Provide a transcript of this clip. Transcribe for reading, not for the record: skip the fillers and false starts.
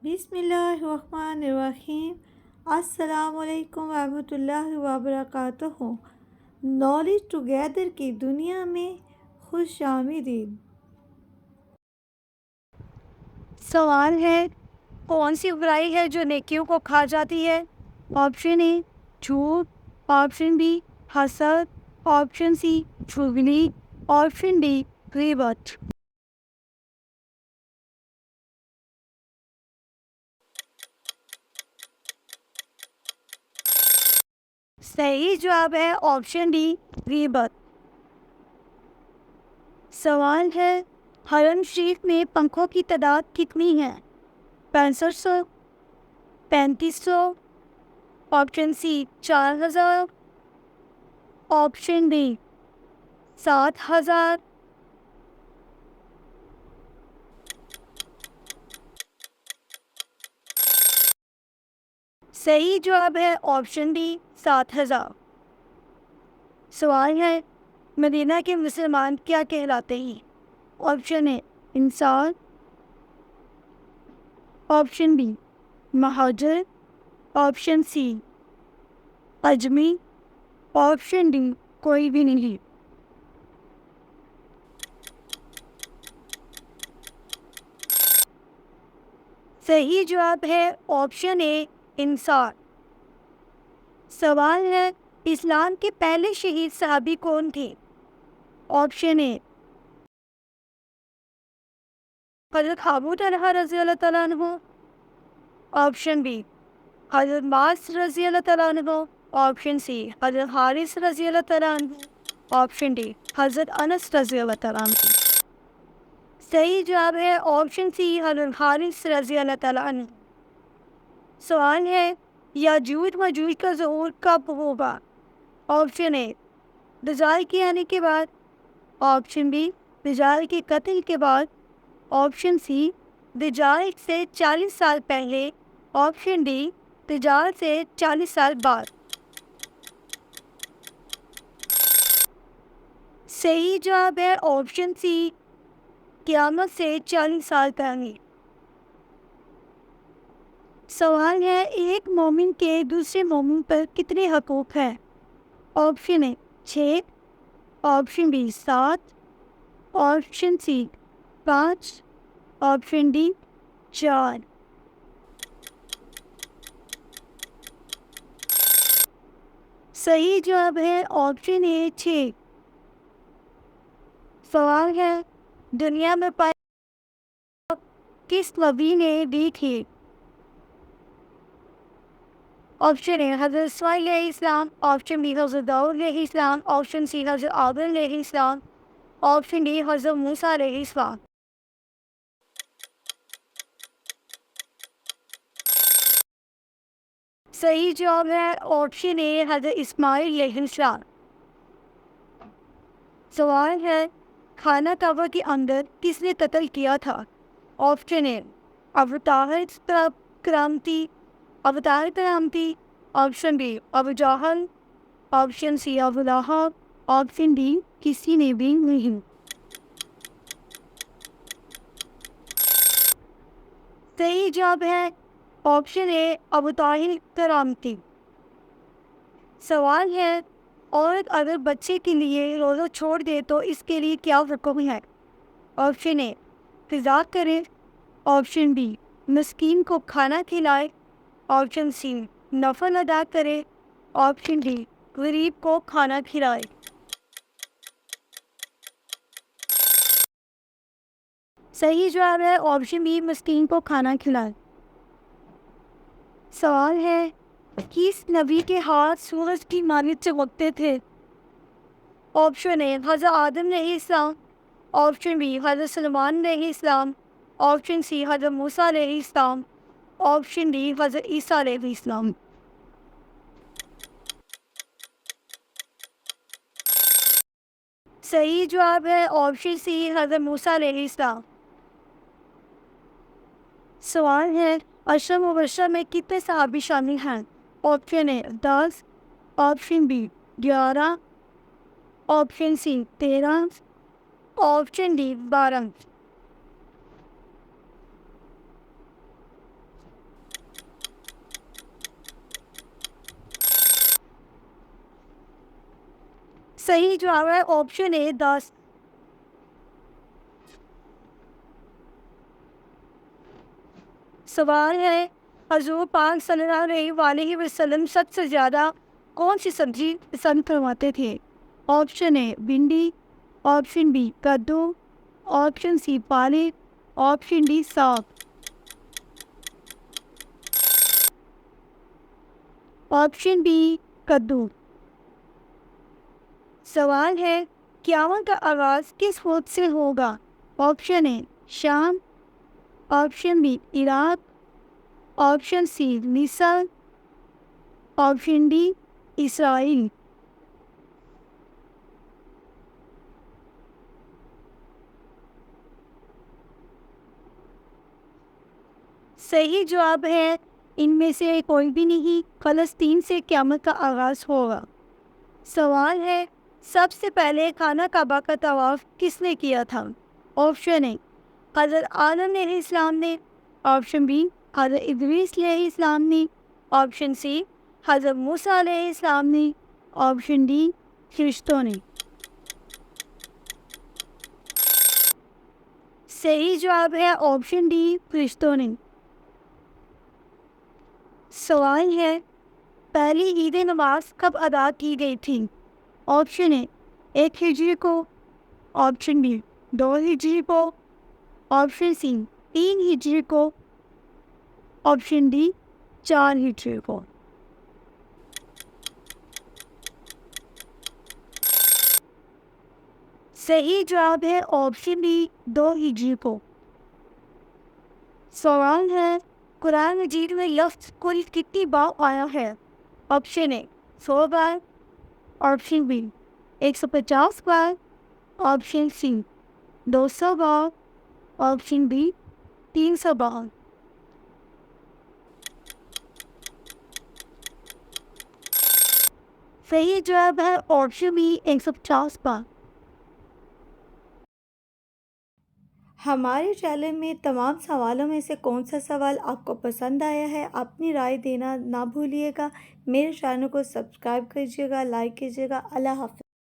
بسم اللہ الرحمن الرحیم۔ السلام علیکم ورحمۃ اللہ وبرکاتہ۔ نالج ٹوگیدر کی دنیا میں خوش آمدید۔ سوال ہے، کون سی برائی ہے جو نیکیوں کو کھا جاتی ہے؟ آپشن اے جھوٹ، آپشن بی حسد، آپشن سی چغلی، آپشن ڈی غیبت۔ صحیح جواب ہے آپشن ڈی غیبت۔ سوال ہے، حرم شریف میں پنکھوں کی تعداد کتنی ہے؟ 6500، 3500، آپشن سی 4000، آپشن ڈی 7000۔ صحیح جواب ہے آپشن ڈی 7000۔ سوال ہے، مدینہ کے مسلمان کیا کہلاتے ہیں؟ آپشن اے انصار، آپشن بی مہاجر، آپشن سی اجمی، آپشن ڈی کوئی بھی نہیں۔ صحیح جواب ہے آپشن اے انصار۔ سوال ہے، اسلام کے پہلے شہید صحابی کون تھے؟ آپشن اے حضرت ابو طلحہ رضی اللہ تعالیٰ عنہ، آپشن بی حضرت معاذ رضی اللہ تعالیٰ عنہ، آپشن سی حضرت حارث رضی اللہ تعالیٰ عنہ، آپشن ڈی حضرت انس رضی اللہ تعالیٰ عنہ۔ صحیح جواب ہے آپشن سی حضرت حارث رضی اللہ تعالیٰ عنہ۔ سوال ہے، یاجوج ماجوج کا ظہور کب ہوگا؟ آپشن اے دجال کے آنے کے بعد، آپشن بی دجال کے قتل کے بعد، آپشن سی دجال سے 40 سال پہلے، آپشن ڈی دجال سے 40 سال بعد۔ صحیح جواب ہے آپشن سی قیامت سے 40 سال پہلے۔ سوال ہے، ایک مومن کے دوسرے مومن پر کتنے حقوق ہیں؟ Option A 6، option B 7، option C 5، option D 4۔ صحیح جواب ہے آپشن اے 6۔ سوال ہے، دنیا میں کس نبی نے دی تھی؟ آپشن اے حضرت اسماعیل علیہ السلام، آپشن بی حضرت داؤد علیہ السلام، آپشن سی حضرت آدم علیہ السلام، آپشن ڈی حضرت موسیٰ علیہ السلام۔ صحیح جواب ہے آپشن اے حضرت اسماعیل علیہ السلام۔ سوال ہے، خانہ کعبہ کے اندر کس نے قتل کیا تھا؟ Option A Abu Tahir Karamati, option B Abu Jahl, option C Abu Lahab, option D کسی نے بھی نہیں۔ صحیح جواب ہے آپشن اے ابو طاہر کرامتی۔ سوال ہے، عورت اگر بچے کے لیے روزہ چھوڑ دے تو اس کے لیے کیا حکم ہے؟ آپشن اے قضا کرے، آپشن بی مسکین کو کھانا کھلائے، آپشن سی نفل ادا کرے، آپشن ڈی غریب کو کھانا کھلائے۔ صحیح جواب ہے آپشن بی مسکین کو کھانا کھلائے۔ سوال ہے، کس نبی کے ہاتھ سورج کی مانند چمکتے تھے؟ آپشن اے حضرت آدم علیہ السلام، آپشن بی حضرت سلیمان علیہ السلام، آپشن سی حضرت موسیٰ علیہ السلام، آپشن ڈی حضرت عیسیٰ علیہ السلام۔ صحیح جواب ہے آپشن سی حضرت موسیٰ علیہ السلام۔ سوال ہے، عشرہ مبشرہ میں کتنے صحابی شامل ہیں؟ Option A 10، option B 11، option C 13، option D 12۔ صحیح جواب ہے آپشن اے 10۔ سوال ہے حضور پاک صلی اللہ علیہ وسلم سب سے زیادہ کون سی سبزی پسند فرماتے تھے؟ آپشن اے بھنڈی، آپشن بی کدو، آپشن سی پالک، آپشن ڈی ساگ۔ آپشن بی کدو۔ سوال ہے قیامت کا آغاز کس وقت سے ہوگا؟ آپشن اے شام، option B Iraq, option C مصر، آپشن ڈی اسرائیل۔ صحیح جواب ہے ان میں سے کوئی بھی نہیں، فلسطین سے قیامت کا آغاز ہوگا۔ سوال ہے سب سے پہلے خانہ کعبہ کا طواف کس نے کیا تھا؟ آپشن اے حضرت آدم علیہ السلام نے، آپشن بی حضرت ادریس علیہ السلام نے، آپشن سی حضرت موسیٰ علیہ السلام نے، آپشن ڈی فرشتوں نے۔ صحیح جواب ہے آپشن ڈی فرشتوں نے۔ سوال ہے پہلی عید نماز کب ادا کی گئی تھی؟ آپشن اے 1 ہجری کو، آپشن بی 2 ہجری کو، آپشن سی 3 ہجری کو، آپشن ڈی 4 ہجری کو۔ صحیح جواب ہے آپشن بی 2 ہجری کو۔ سوال ہے قرآن مجید میں لفظ کل کتنی بار آیا ہے؟ آپشن اے 100 بار، آپشن بی 150 بار، آپشن سی 200 بار، آپشن ڈی 300 بار۔ صحیح جواب ہے آپشن بی 150 بار۔ ہمارے چینل میں تمام سوالوں میں سے کون سا سوال آپ کو پسند آیا ہے؟ اپنی رائے دینا نہ بھولیے گا۔ میرے چینل کو سبسکرائب کیجیے گا، لائک کیجیے گا۔ اللہ حافظ۔